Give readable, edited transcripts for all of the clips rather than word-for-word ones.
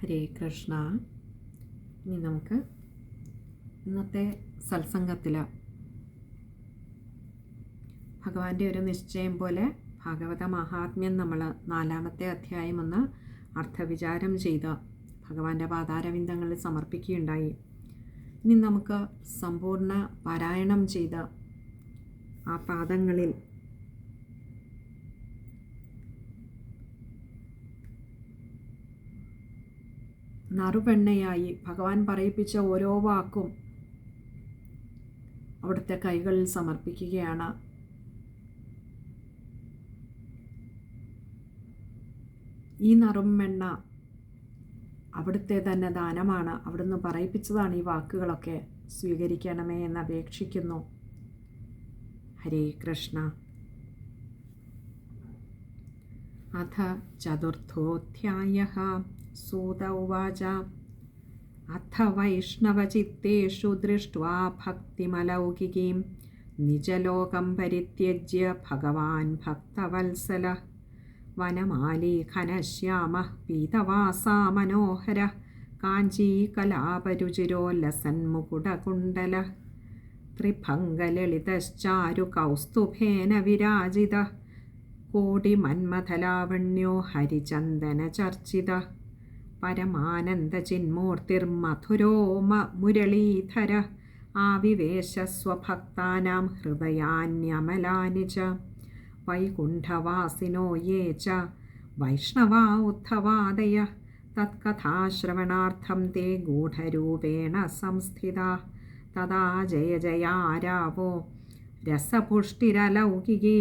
ഹരേ കൃഷ്ണ. ഇനി നമുക്ക് ഇന്നത്തെ സത്സംഗത്തിൽ ഭഗവാന്റെ ഒരു നിശ്ചയം പോലെ ഭാഗവത മഹാത്മ്യം നമ്മൾ 4-ാമത്തെ അധ്യായം ഒന്ന് അർത്ഥവിചാരം ചെയ്ത് ഭഗവാന്റെ പാതാരവിന്ദങ്ങളിൽ സമർപ്പിക്കുകയുണ്ടായി. ഇനി നമുക്ക് സമ്പൂർണ്ണ പാരായണം ചെയ്ത് ആ പാദങ്ങളിൽ നറുപെണ്ണയായി ഭഗവാൻ പറയിപ്പിച്ച ഓരോ വാക്കും അവിടുത്തെ കൈകളിൽ സമർപ്പിക്കുകയാണ്. ഈ നറുമെണ്ണ അവിടുത്തെ തന്നെ ദാനമാണ്. അവിടുന്ന് പറയിപ്പിച്ചതാണ് ഈ വാക്കുകളൊക്കെ. സ്വീകരിക്കണമേ എന്ന് അപേക്ഷിക്കുന്നു. ഹരേ കൃഷ്ണ. അഥ ചതുർത്ഥോധ്യായഃ. സൂത ഉവാച. അഥ വൈഷ്ണവചിത്തേഷു ദൃഷ്ട്വാ ഭക്തിമലൗകികീം നിജലോകം പരിത്യജ്യ ഭഗവാൻ ഭക്തവത്സലഃ വനമാലീഘനശ്യാമഃ പീതവാസാ മനോഹരഃ കാഞ്ചീകലാപരുചിരോല്ലസന്മുകുടകുണ്ടലഃ ത്രിഭംഗലളിതശ്ചാരുകൗസ്തുഭേന വിരാജിതഃ കോടിമന്മഥലാവണ്യോ ഹരിചന്ദനചർച്ചിതഃ പരമാനന്ദചിന്മൂർത്തിർമധുരോ മുരളീധരഃ ആവിവേശ സ്വഭക്താനാം ഹൃദയാന്യമലാനി ച വൈകുണ്ഠവാസിനോ യേ ച വൈഷ്ണവാ ഉദ്ധവാദയഃ തത്കഥാശ്രവണാർത്ഥം തേ ഗൂഢരൂപേണ സംസ്ഥിതാഃ തദാ ജയ ജയാരാവോ രസപുഷ്ടിരലൗകികേ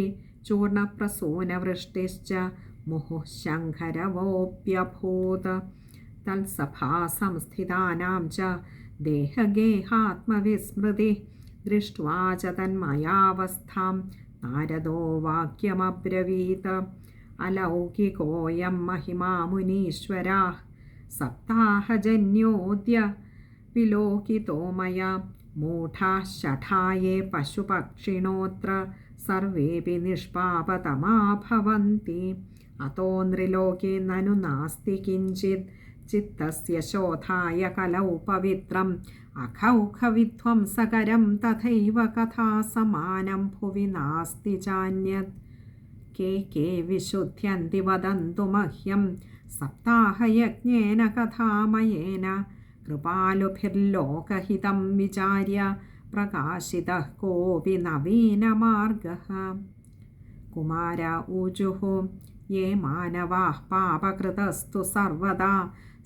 ചൂർണപ്രസൂനവൃഷ്ടിശ്ച മുഹുഃ ശംഖരവോऽപ്യഭൂത് തത്സഭാസംസ്ഥിതാനാം ച ദേഹഗേഹാത്മവിസ്മൃതി ദൃഷ്ട്വാ ച തന്മയാവസ്ഥാം നാരദോ വാക്യമബ്രവീത് അലൗകികോऽയം മഹിമാ മുനീശ്വരാः സപ്താഹജന്യോദ്യ വിലോകിതോ മയാ മൂഢാഃ ഷഠായേ പശുപക്ഷിണോऽത്ര സർവേപി നിഷ്പാപതമാ ഭവന്തി അതോ നൃലോകേ നനു നാസ്തി കിഞ്ചിത് ചിത്തസ്യ ശോധായ കലൗ പവിത്രം അഖൗഖവിധ്വംസകരം തഥൈവ കഥാസമാനം ഭുവി നാസ്തി ചാന്യത് കേ വിശുദ്ധ്യന്തി വദന്തു മഹ്യം സപ്താഹയജ്ഞേന കഥാമയേന കൃപാലുഭിർലോകഹിതം വിചാര്യ പ്രകാശിതഃ കോപി നവീനമാർഗഃ. കുമാര ഊചുഃ. യേ മാനവാഃ പാപകൃതസ്തു സർവദാ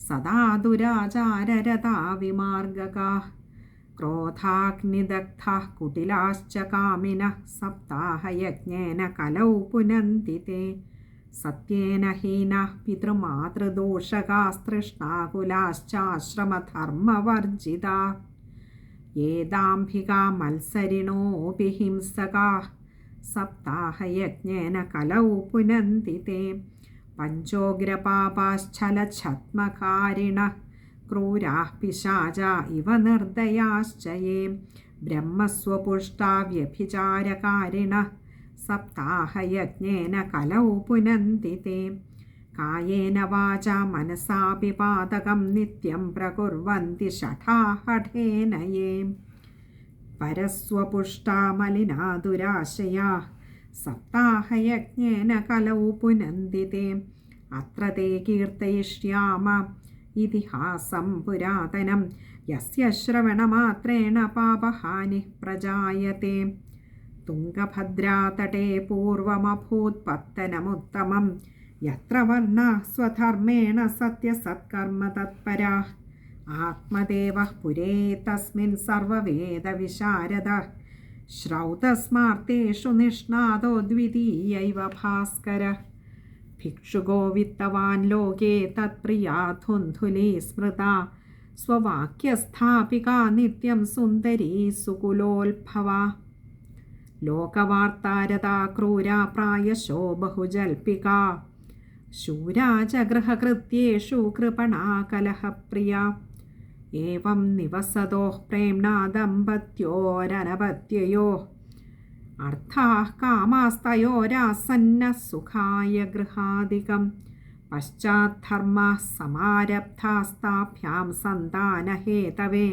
സദാ ദുരാചാരരതാ വിമാർഗകാഃ ക്രോധാഗ്നിദഗ്ധാഃ കുടിലാശ്ച കാമിനഃ സപ്താഹയജ്ഞേന കലൗ പുനന്തി തേ സത്യേന ഹീനാഃ പിതൃമാതൃദോഷകാസ്തൃഷ്ണാകുലാശ്ചാശ്രമധർമ്മവർജിതാഃ യേ ദാംഭികാ മത്സരിണോऽപി ഹിംസകാഃ സപ്താഹയജ്ഞേന കലൗ പുനന്തി തേ പഞ്ചോഗ്രപാപാശ്ചലച്ഛത്മകാരിണഃ ക്രൂരാഃ പിശാചാ ഇവ നിർദയാശ്ച യേ ബ്രഹ്മസ്വപുഷ്ടാ വ്യഭിചാരകാരിണഃ സപ്താഹയജ്ഞേന കലൗ പുനന്തി തേ കായേന വാചാ മനസാപി പാതകം നിത്യം പ്രകുർവന്തി ഷഠാഹഠേന യേ പരസ്വപുഷ്ടാ മലിനാ ദുരാശയാഃ സപ്താഹയജ്ഞേന കലൗ പുനന്തി തേ അത്ര തേ കീർത്തയിഷ്യാമ ഇതിഹാസം പുരാതനം യസ്യ ശ്രവണമാത്രേണ പാപഹാനിഃ പ്രജായത്തെ തുംഗഭദ്രാതടേ പൂർവമഭൂത്പത്തനമുത്തമം യത്ര വർണ്ണാഃ സ്വധർമ്മേണ സത്യസത്കർമ്മ തത്പരാഃ ആത്മദേവഃ പുരേ തസ്മിൻ സർവവേദവിശാരദഃ ശ്രൗതസ്മാർത്തേഷു നിഷ്ണാതോ ദ്വിതീയൈവ ഭാസ്കരഃ ഭിക്ഷുകോ വിത്തവാൻ ലോകേ തത്പ്രിയാ ധുന്ധുലീ സ്മൃതാ സ്വവാക്യസ്ഥാപികാ നിത്യം സുന്ദരീ സുകുലോത്ഭവാ ലോകവാർത്താരതാ ക്രൂരാ പ്രായശോ ബഹുജൽപികാ ശൂരാ ച ഗൃഹകൃത്യേഷു കൃപണാ കലഹപ്രിയാ ഏവം നിവസതോഃ പ്രേംണാ ദമ്പത്യോരനപത്യയോഃ അർത്ഥാഃ കാമാസ്തയോരാസന്നഃ സുഖായ ഗൃഹാദികം പശ്ചാദ്ധർമ്മः സമാരബ്ധാസ്താഭ്യാം സന്താനഹേതവേ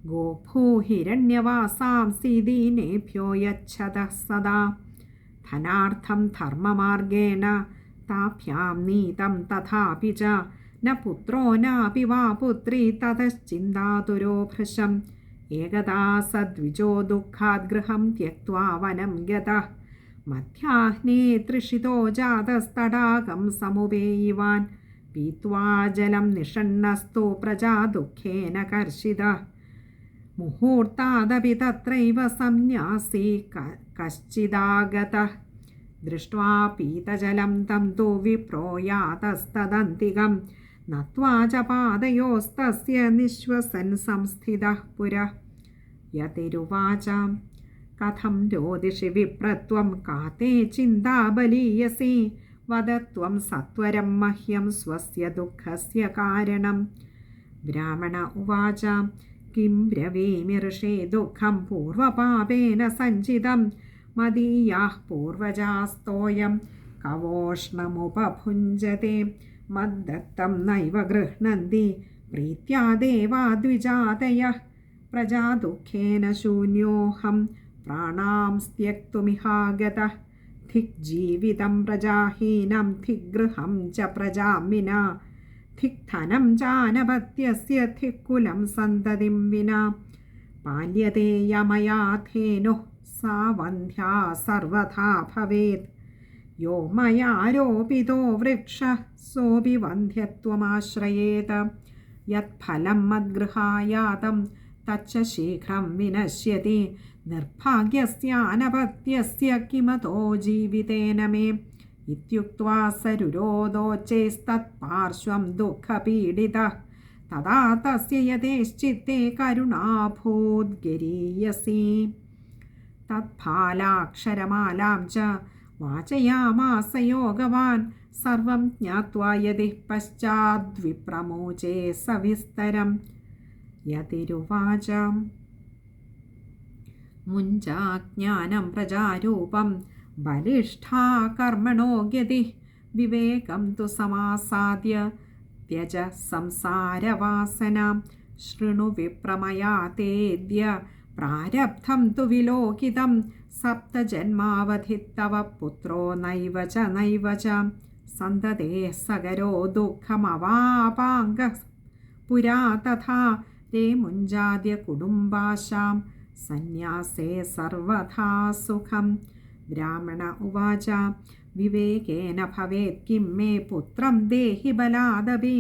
ഗോഭൂഹിരണ്യവാസാംസി ദീനേഭ്യോ യച്ഛതഃ സദാ ധനാർത്ഥം ധർമ്മമാർഗേണ താഭ്യാം നീതം തഥാപി ച ന പുത്രോ നാപി വാ പുത്രീ തതശ്ചിന്താതുരോ ഭൃശം ഏകദാ സദ്വിജോ ദുഃഖാദ് ഗൃഹം ത്യക്ത്വാ വനം ഗതഃ മധ്യാഹ്നേ തൃഷിതോ ജാതസ്തടാകം സമുപേയിവാൻ പീത്വാ ജലം നിഷണ്ണസ്തു പ്രജാ ദുഃഖേന കർഷിതഃ മുഹൂർത്താദപി തത്രൈവ സംന്യാസി കശ്ചിദാഗതഃ ദൃഷ്ട്വാ പീതജലം തം തു വിപ്രോ യാതസ്തദന്തികം നത്വാ ച പാദയോസ്തസ്യ നിശ്വസൻ സംസ്ഥിതഃ പുരഃ യതിരുവാച കഥം രോദിഷി വിപ്രത്വം കാതേ ചിന്താ ബലീയസി വദത്വം സത്വരം മഹ്യം സ്വസ്യ ദുഃഖസ്യ കാരണം ബ്രാഹ്മണ ഉവാച കിം ബ്രവീമി ഋഷേ ദുഃഖം പൂർവപാപേന സഞ്ചിതം മദീയാഃ പൂർവജാസ്തോയം കവോഷ്ണമുപഭുഞ്ജത്തെ മദ്ദത്തം നൈവ ഗൃഹ്ണന്തി പ്രീത്യാ ദേവാ ദ്വിജാതയഃ പ്രജാദുഃഖേന ശൂന്യോഹം പ്രാണാംസ്ത്യക്തുമിഹാഗതഃ ധിക് ജീവിതം പ്രജാഹീനം ധിക് ഗൃഹം ച പ്രജാം വിനാ ധിക് ധനം ചാനപത്യസ്യ ധിക് കുലം സന്തതിം വിനാ പാല്യതേ യമയാഥേനുഃ സാ വന്ധ്യാ സർവഥാ ഭവേത് യോ മയാരോപിതോ വൃക്ഷഃ സോപി വന്ധ്യത്വമാശ്രയേത് യത്ഫലം മദ്ഗൃഹായാതം തച്ച ശീഘ്രം വിനശ്യതി നിർഭാഗ്യസ്യാനപത്യസ്യ കിമതോ ജീവിതേന മേ ഇത്യുക്ത്വാ സരുരോദോച്ചൈസ്തത്പാർശ്വം ദുഃഖപീഡിതഃ തദാ തസ്യ യഥേശ്ചിത്തേ കരുണാഭൂദ്ഗരീയസി തത്ഫാലാക്ഷരമാലാം ച വാചയാമാസ യോഗവാൻ സർവം ജ്ഞാത്വാ യതി പശ്ചാദ്വിപ്രമോചേ സവിസ്തരം യതിരുവാച മുഞ്ചാജ്ഞാനം പ്രജാരൂപം ബലിഷ്ഠാ കർമ്മണോ ഗതി വിവേകം തു സമാസാദ്യ ത്യജ സംസാരവാസനാം ശൃണു വിപ്രമയാതേദ്യ പ്രാരബ്ധം തു വിലോകിതം സപ്തജന്മാവധി തവ പുത്രോ നൈവ ച സന്തതേ സഗരോ ദുഃഖമവാപാംഗ പുരാ തഥാ രേ മുഞ്ചാദ്യ കുടുംബാശാം സന്യാസേ സർവഥാ സുഖം ബ്രാഹ്മണ ഉവാച വിവേകേന ഭവേത് കിം മേ പുത്രം ദേഹി ബലാദപി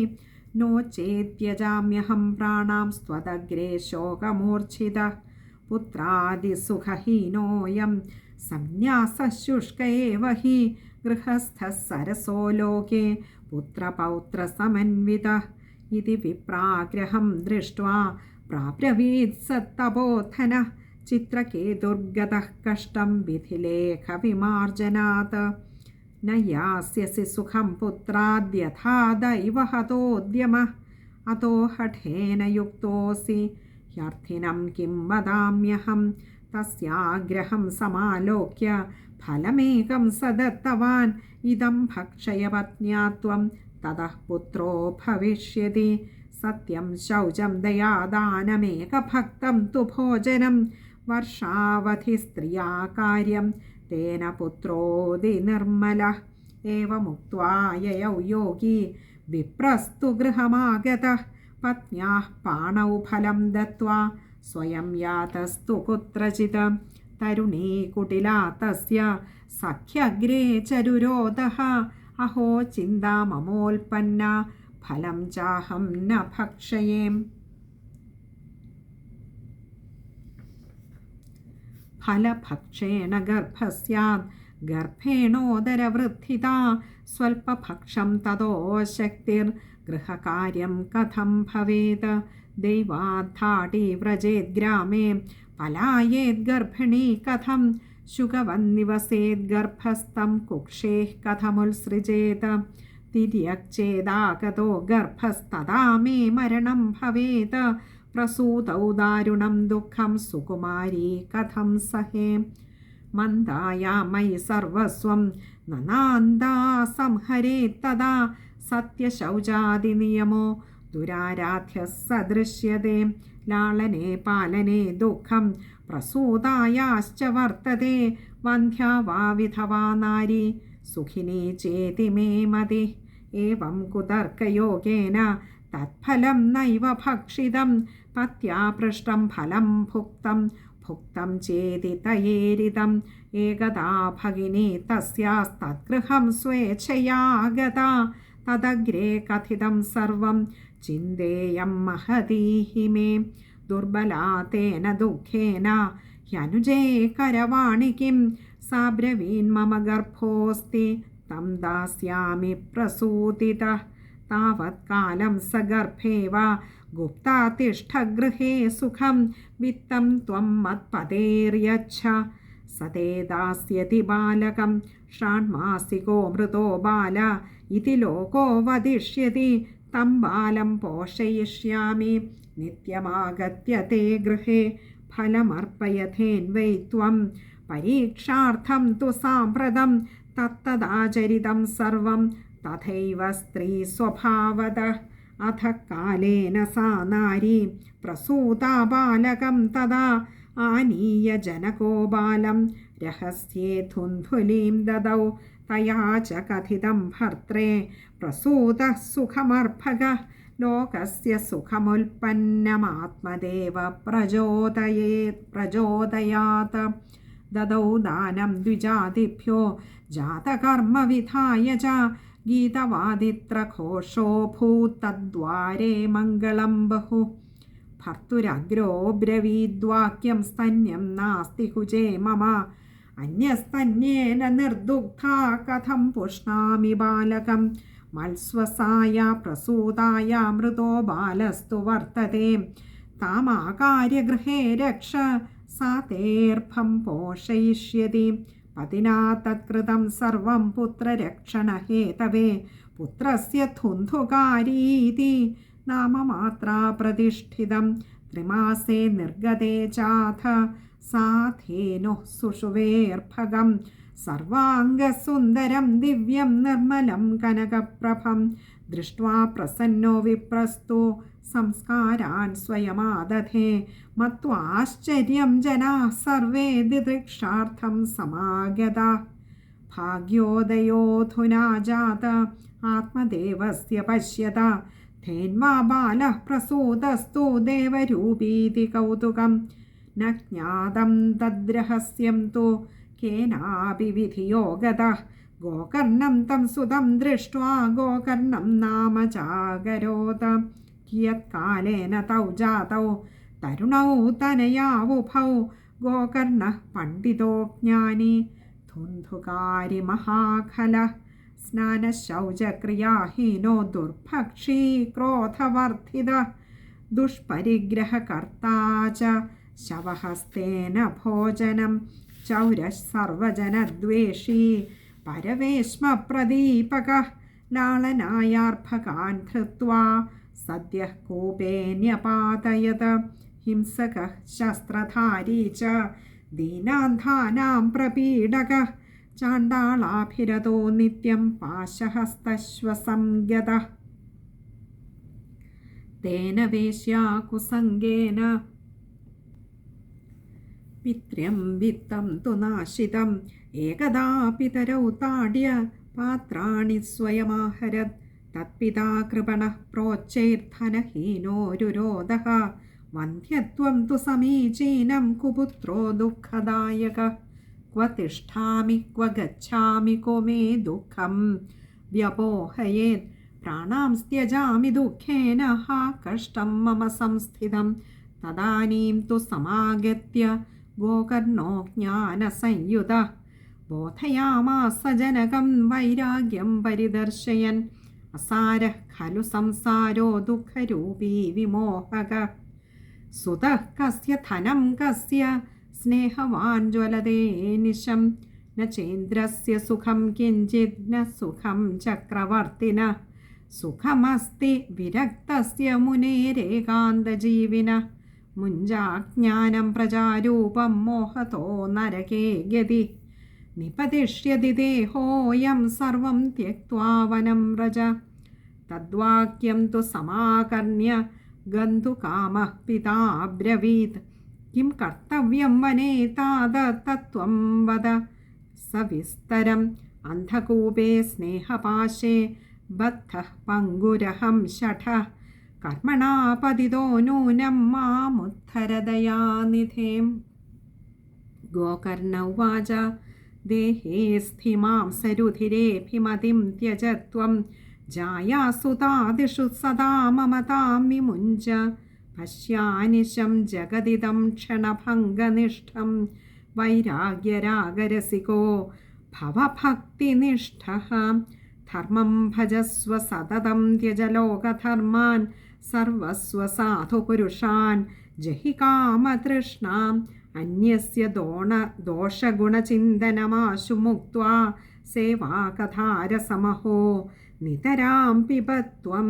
നോ ചേത്യജാമ്യഹം പ്രാണാം സ്വദഗ്രേ ശോകമൂർച്ഛിതഃ പുത്രാദിസുഖഹീനോയം സന്യാസശുഷ്ക ഏവ ഹി ഗൃഹസ്ഥഃ സരസോ ലോകേ പുത്രപൗത്രസമന്വിതഃ ഇതി വിപ്രാഗ്രഹം ദൃഷ്ട്വാ പ്രാബ്രവീത് സത്തപോധനഃ ചിത്രകേതുർഗതഃ കഷ്ടം വിധിലേഖവിമാർജനാത് ന യാസ്യസി സുഖം പുത്രാദ്യഥാ ദൈവ ഹതോദ്യമഃ അതോ ഹഠേന യുക്തോസി ഹ്യർത്ഥിനം കിം വദാമ്യഹം തസ്യാഗ്രഹം സമാലോക്യ ഫലമേകം സദത്തവാൻ ഇദം ഭക്ഷയ പത്ന്യാ ത്വം തതഃ പുത്രോ ഭവിഷ്യതി സത്യം ശൗചം ദയാദാനമേകഭക്തം തു ഭോജനം വർഷാവധി സ്ത്രിയാ കാര്യം തേന പുത്രോതി നിർമ്മലഃ ഏവമുക്ത്വാ യയൗ യോഗി വിപ്രസ്തു ഗൃഹമാഗതഃ പത്ന്യാഃ പാണൗ ഫലം ദത്വാ സ്വയം യാതസ്തു കുത്രചിത് തരുണീ കുടിലാ തസ്യ സഖ്യഗ്രേ ചരുരോദഃ അഹോ ചിന്താ മമോൽപ്പന്ന ഫലം ചാഹം ന ഭക്ഷയേം ഫലഭക്ഷേണ ഗർഭസ്യാത് ഗർഭേണോദരവൃദ്ധിതാ സ്വൽപഭക്ഷം തതോ ശക്തിർ ഗൃഹകാര്യം കഥം ഭവേത് ദൈവാദ്ധാടി വ്രജേത് ഗ്രാമേ പലായേത് ഗർഭിണീ കഥം ശുകവന്നിവസേത് ഗർഭസ്ഥം കുക്ഷേഃ കഥമുത്സൃജേത് തിര്യക്ചേദാഗതോ ഗർഭസ്തദാ മേ മരണം ഭവേത് പ്രസൂതൗ ദാരുണം ദുഃഖം സുകുമാരീ കഥം സഹേം മന്ദായാ മയി സർവസ്വം നനാന്ദാ സംഹരേത് തദാ സത്യശൗചാദിനിയമോ ദുരാരാധ്യ സദൃശ്യതേ. ലാളനെ പാലനെ ദുഃഖം പ്രസൂതായാശ്ച വർത്തതേ. വന്ധ്യാ വാ വിധവാ നാരി സുഖിനി ചേതി മേ മതി. ഏവം കുതർക്കയോഗേന തത്ഫലം നൈവ ഭക്ഷിതം. പത്യാ പൃഷ്ടം ഫലം ഭുക്തം ഭുക്തം ചേതി തയേരിതം. ഏകദാ ഭഗിനി തസ്യാസ്തദ്ഗൃഹം സ്വേച്ഛയാ ഗതാ. തദഗ്രേ കഥിതം സർവം ചിന്തേയം മഹതീഹി മേ. ദുർബലാ തേന ദുഃഖേന ഹ്യനുജേ കരവാണി കിം. സാ ബ്രവീൻ മമ ഗർഭോസ്തി തം ദാസ്യാമി പ്രസൂതിതഃ. താവത്കാലം സ ഗർഭേവ ഗുപ്താ തിഷ്ഠ ഗൃഹേ സുഖം. വിത്തം ത്വം മത്പതേര്യച്ഛ സതേ ദാസ്യതി ബാലകം. ഷാണ്മാസികോ മൃതോ ബാല ഇതി ലോകോ വദിഷ്യതി. തം ബാലം പോഷയിഷ്യാമി നിത്യമാഗത്യ തേ ഗൃഹേ. ഫലമർപ്പയഥേൻവൈ ത്വം പരീക്ഷാർത്ഥം തു സാമ്പ്രതം. തത്തദാചരിതം സർവം തഥൈവ സ്ത്രീ സ്വഭാവതഃ. അഥ കാലേന സാ നാരീ പ്രസൂതാ ബാലകം തദാ. ആനീയ ജനകോ ബാലം രഹസ്യേ ധുന്ധുലീം ദദൗ. തയാ ച കഥിതം ഭർത്രേ പ്രസൂതഃ സുഖമർഭകഃ. ലോകസ്യ സുഖമുൽപ്പന്നമാത്മദേവ പ്രചോദയാത്. ദദൗ ദാനം ദ്വിജാതിഭ്യോ ജാതകർമ്മവിധായ ച. ഗീതവാദിത്രഘോഷോ ഭൂത്തദ്വാരേ മംഗളം ബഹു. ഭർത്തുരഗ്രോ ബ്രവീദ്വാക്യം സ്തന്യം നാസ്തി കുജേ മമ. അന്യസ്തന്യേന നിർദുഗ്ധാ കഥം പുഷ്ണാമി ബാലകം. മത്സ്വസായ പ്രസൂതായ മൃതോ ബാലസ്തു വർത്തതേ. താമാകാര്യ ഗൃഹേ രക്ഷ സാ തേർഭം പോഷയിഷ്യതി. പതിനാ തത്കൃതം സർവം പുത്രരക്ഷണഹേതവേ. പുത്രസ്യ ധുന്ധുകാരീതി നാമമാത്രാ പ്രതിഷ്ഠിതം. ത്രിമാസേ നിർഗതേ ചാഥ സാധേനുഃ സുഷുവേർഭകം. സർവാംഗസുന്ദരം ദിവ്യം നിർമ്മലം കനകപ്രഭം. ദൃഷ്ട്വാ പ്രസന്നോ വിപ്രസ്തു സംസ്കാരാൻ സ്വയമാദധേ. മത്വാശ്ചര്യം ജനാഃ സർവേ ദിദൃക്ഷാർത്ഥം സമാഗതാഃ. ഭാഗ്യോദയോധുനാ ജാത ആത്മദേവസ്യ പശ്യത. ധേന്വാ ബാലഃ പ്രസൂതസ്തു ദേവരൂപീതി കൗതുകം. ന ജ്ഞാതം തദ്രഹസ്യം തു കേനാപി വിധിയോ ഗതഃ. ഗോകർണം തം സുതം ദൃഷ്ട്വാ ഗോകർണം നാമ ചാകരോത. കിയത്കാലേന തൗ ജാതൗ തരുണൗ തനയാവുഭൗ. ഗോകർണഃ പണ്ഡിതോ ജ്ഞാനി ധുന്ധുകാരി മഹാഖലഃ. സ്നാനശൗചക്രിയാഹീനോ ദുർഭക്ഷീ ക്രോധവർദ്ധിതഃ. ദുഷ്പരിഗ്രഹകർത്താ ച ശവഹസ്തേന ഭോജനം. ചൗരഃ സർവജനദ്വേഷീ പരവേശ്മ പ്രദീപകഃ. ലാളനായാർഭകാൻ ധൃത്വാ സദ്യഃ കൂപേന്യപാതയത്. ഹിംസകഃ ശസ്ത്രധാരീ ച ദീനാന്ധാനാം പ്രപീഡകഃ. ചാണ്ഡാളാഭിരതോ നിത്യം പാശഹസ്തശ്വസംഗതഃ. തേന വേശ്യാ കുസംഗേന പിത്ര്യം വിത്തം തു നാശിതം. ഏകദാ പിതരൗ താഡ്യ പാത്രാണി സ്വയമാഹരത്. തത്പിതാ കൃപണഃ പ്രോച്ചൈർധനഹീനോരുരോധഃ. വന്ധ്യത്വം തു സമീചീനം കുപുത്രോ ദുഃഖദായകഃ. ക്വ തിഷ്ഠാമി ക്വ ഗച്ഛാമി കോ മേ ദുഃഖം വ്യപോഹയേത്. പ്രാണാം ത്യജാമി ദുഃഖേന ഹാ കഷ്ടം മമ സംസ്ഥിതം. തദാനീം തു സമാഗത്യ ഗോകർണോ ജ്ഞാനസംയുതഃ. ബോധയാമാസ ജനകം വൈരാഗ്യം പരിദർശയൻ. അസാരഃ ഖലു സംസാരോ ദുഃഖരൂപീ വിമോഹകഃ. സുതഃ കസ്യ ധനം കസ്യ സ്നേഹവാൻ ജ്വലതേ നിശം. ന ചേന്ദ്രസ്യ സുഖം കിഞ്ചിത് ന സുഖം ചക്രവർത്തിനഃ. സുഖമസ്തി വിരക്തസ്യ മുനേരേകാന്തജീവിനഃ. മുഞ്ചാജ്ഞാനം പ്രജാരൂപം മോഹതോ നരകേ ഗതി. നിപതിഷ്യതി ദേഹോയം സർവം ത്യക്ത്വാ വനം വ്രജ. തദ്വാക്യം തു സമാകർണ്യ ഗന്ധുകാമഃ പിതാ ബ്രവീത്. കിം കർത്തവ്യം വനേ താത തത്വം വദ സവിസ്തരം. അന്ധകൂപേ സ്നേഹപാശേ ബദ്ധഃ പങ്കുരഹം ശഠഃ. കർമ്മണാ പതിതോ നൂനം മാമുദ്ധരദയാനിധേം. ഗോകർണ ഉവാച ദേഹേസ്ഥിമാം സരുധിരേഭിമതിം ത്യജത്വം. ജായാസുതാദിഷു സദാ മമതാം വിമുഞ്ച. പശ്യാനിശം ജഗദിദം ക്ഷണഭംഗനിഷ്ഠം. വൈരാഗ്യരാഗരസികോ ഭവഭക്തിനിഷ്ഠഃ. ധർമ്മം ഭജസ്വ സതതം ത്യജ ലോകധർമാൻ. സർവസ്വ സാധുപുരുഷാൻ ജഹി കാമതൃഷ്ണാം. അന്യസ്യ ദോഷഗുണചിന്തനമാശു മുക്ത്വാ. സേവാകഥാരസമഹോ നിതരാം പിബത്വം.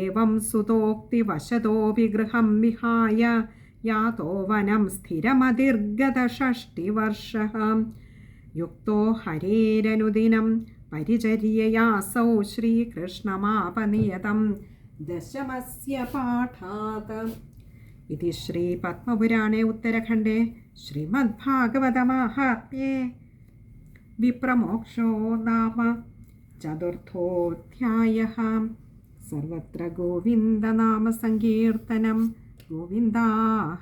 ഏവം സുതോക്തിവശതോപി ഗൃഹം വിഹായ. യാതോ വനം സ്ഥിരമതിർഗതഷഷ്ടിവർഷഃ. യുക്തോ ഹരേരനുദിനം പരിചര്യയാസൗ. ശ്രീകൃഷ്ണമാപനിയതം ദശമസ്യ പാഠാത്. ഇതി ശ്രീ പത്മപുരാണേ ഉത്തരഖണ്ഡേ ശ്രീമദ്ഭാഗവതമാഹാത്മ്യേ വിപ്രമോക്ഷോ നാമ ചതുർത്ഥോധ്യായഃ. സർവത്ര ഗോവിന്ദനാമസങ്കീർത്തനം. ഗോവിന്ദ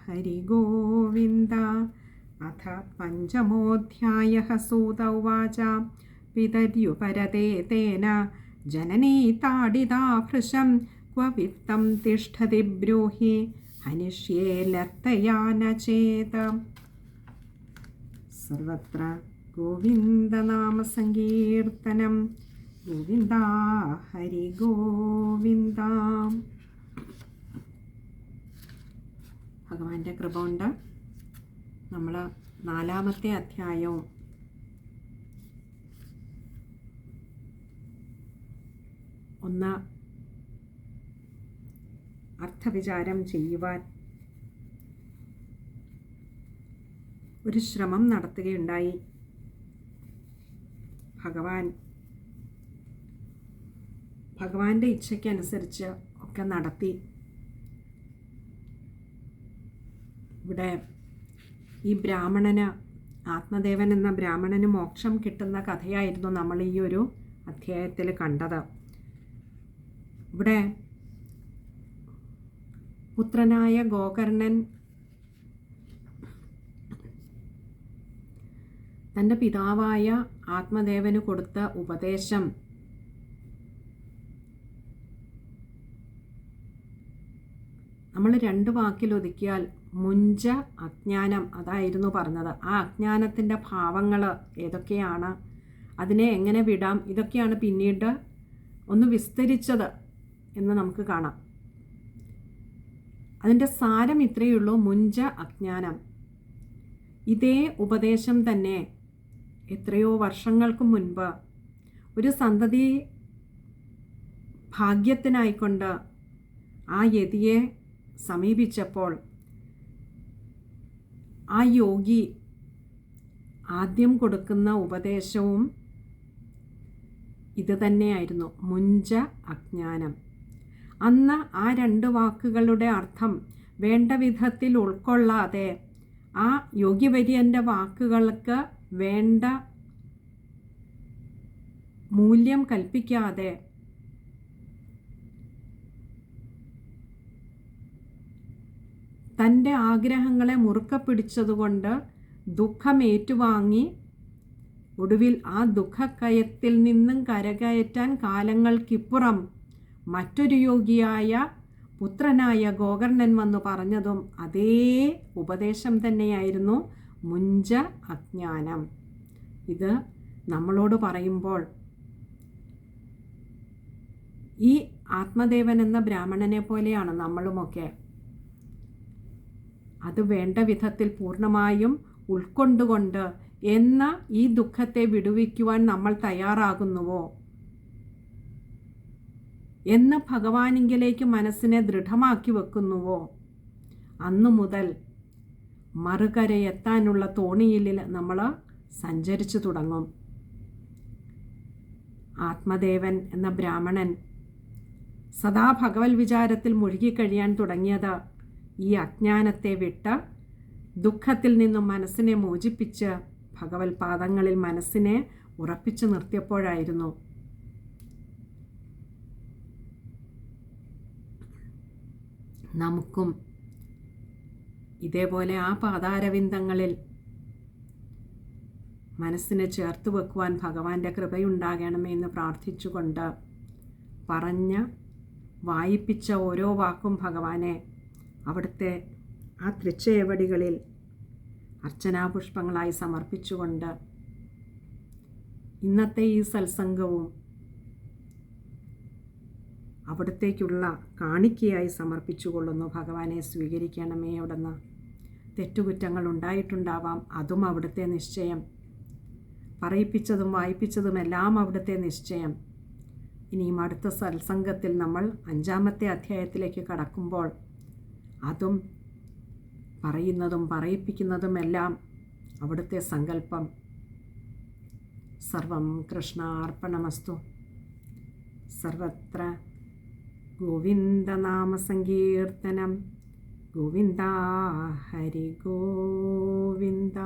ഹരി ഗോവിന്ദ. അഥ പഞ്ചമോധ്യായഃ. സൂത ഉവാച പിതര്യുപരതേ തേന ജനനീ താഡിതാ ഭൃശം. ക്വ വിത്തം തിഷ്ഠതി ബ്രൂഹി ഹനിഷ്യേ ലർത്തയാ ന ചേത. സർവത്ര ഗോവിന്ദനാമസങ്കീർത്തനം. ഗോവിന്ദ ഹരി ഗോവിന്ദ. ഭഗവാന്റെ കൃപ കൊണ്ട് നമ്മൾ 4-ാമത്തെ അധ്യായവും ഒന്ന് അർത്ഥവിചാരം ചെയ്യുവാൻ ഒരു ശ്രമം നടത്തുകയുണ്ടായി. ഭഗവാന്റെ ഇച്ഛയ്ക്കനുസരിച്ച് ഒക്കെ നടത്തി. ഇവിടെ ഈ ബ്രാഹ്മണന്, ആത്മദേവൻ എന്ന ബ്രാഹ്മണന് മോക്ഷം കിട്ടുന്ന കഥയായിരുന്നു നമ്മൾ ഈ ഒരു അധ്യായത്തിൽ കണ്ടത്. ഇവിടെ പുത്രനായ ഗോകർണൻ തൻ്റെ പിതാവായ ആത്മദേവന് കൊടുത്ത ഉപദേശം നമ്മൾ 2 വാക്കിൽ ഒതുക്കിയാൽ മുഞ്ച അജ്ഞാനം, അതായിരുന്നു പറഞ്ഞത്. ആ അജ്ഞാനത്തിൻ്റെ ഭാവങ്ങൾ ഏതൊക്കെയാണ്, അതിനെ എങ്ങനെ വിടാം, ഇതൊക്കെയാണ് പിന്നീട് ഒന്ന് വിസ്തരിച്ചത് എന്ന് നമുക്ക് കാണാം. അതിൻ്റെ സാരം ഇത്രയേ ഉള്ളൂ, മുഞ്ച അജ്ഞാനം. ഇതേ ഉപദേശം തന്നെ എത്രയോ വർഷങ്ങൾക്ക് മുൻപ് ഒരു സന്തതി ഭാഗ്യത്തിനായിക്കൊണ്ട് ആ യതിയെ സമീപിച്ചപ്പോൾ ആ യോഗി ആദ്യം കൊടുക്കുന്ന ഉപദേശവും ഇത് തന്നെയായിരുന്നു, മുഞ്ച അജ്ഞാനം. അന്ന് ആ 2 വാക്കുകളുടെ അർത്ഥം വേണ്ട വിധത്തിൽ ഉൾക്കൊള്ളാതെ, ആ യോഗിവര്യൻ്റെ വാക്കുകൾക്ക് വേണ്ട മൂല്യം കൽപ്പിക്കാതെ തൻ്റെ ആഗ്രഹങ്ങളെ മുറുക്കെ പിടിച്ചതുകൊണ്ട് ദുഃഖമേറ്റുവാങ്ങി ഒടുവിൽ ആ ദുഃഖക്കയത്തിൽ നിന്നും കരകയറ്റാൻ കാലങ്ങൾക്കിപ്പുറം മറ്റൊരു യോഗിയായ പുത്രനായ ഗോകർണൻ വന്നു പറഞ്ഞതും അതേ ഉപദേശം തന്നെയായിരുന്നു, മുഞ്ച അജ്ഞാനം. ഇത് നമ്മളോട് പറയുമ്പോൾ ഈ ആത്മദേവൻ എന്ന ബ്രാഹ്മണനെ പോലെയാണ് നമ്മളുമൊക്കെ. അത് വേണ്ട വിധത്തിൽ പൂർണ്ണമായും ഉൾക്കൊണ്ടുകൊണ്ട് എന്ന ഈ ദുഃഖത്തെ വിടുവിക്കുവാൻ നമ്മൾ തയ്യാറാകുന്നുവോ, എന്ന് ഭഗവാനിങ്കിലേക്ക് മനസ്സിനെ ദൃഢമാക്കി വെക്കുന്നുവോ, അന്നു മുതൽ മറുകരയെത്താനുള്ള തോണിയിൽ നമ്മൾ സഞ്ചരിച്ചു തുടങ്ങും. ആത്മദേവൻ എന്ന ബ്രാഹ്മണൻ സദാ ഭഗവത് വിചാരത്തിൽ മുഴുകിക്കഴിയാൻ തുടങ്ങിയത് ഈ അജ്ഞാനത്തെ വിട്ട് ദുഃഖത്തിൽ നിന്നും മനസ്സിനെ മോചിപ്പിച്ച് ഭഗവത് പാദങ്ങളിൽ മനസ്സിനെ ഉറപ്പിച്ചു നിർത്തിയപ്പോഴായിരുന്നു. നമുക്കും ഇതേപോലെ ആ പാദാരവിന്ദങ്ങളിൽ മനസ്സിനെ ചേർത്ത് വെക്കുവാൻ ഭഗവാന്റെ കൃപയുണ്ടാകണമേ എന്ന് പ്രാർത്ഥിച്ചുകൊണ്ട് വായിപ്പിച്ച ഓരോ വാക്കും ഭഗവാനെ അവിടുത്തെ ആ തൃച്ചേവടികളിൽ അർച്ചനാപുഷ്പങ്ങളായി സമർപ്പിച്ചുകൊണ്ട് ഇന്നത്തെ ഈ സത്സംഗവും അവിടത്തേക്കുള്ള കാണിക്കയായി സമർപ്പിച്ചുകൊള്ളുന്നു. ഭഗവാനെ സ്വീകരിക്കണമേ. അവിടുന്ന് തെറ്റുകുറ്റങ്ങൾ ഉണ്ടായിട്ടുണ്ടാവാം, അതും അവിടുത്തെ നിശ്ചയം. പറയിപ്പിച്ചതും വായിപ്പിച്ചതുമെല്ലാം അവിടുത്തെ നിശ്ചയം. ഇനിയും അടുത്ത സത്സംഗത്തിൽ നമ്മൾ 5-ാമത്തെ അധ്യായത്തിലേക്ക് കടക്കുമ്പോൾ അതും പറയുന്നതും പറയിപ്പിക്കുന്നതുമെല്ലാം അവിടുത്തെ സങ്കല്പം. സർവം കൃഷ്ണാർപ്പണമസ്തു. സർവത്ര ഗോവിന്ദനാമസങ്കീർത്തനം. ഗോവിന്ദ ഹരി ഗോവിന്ദ.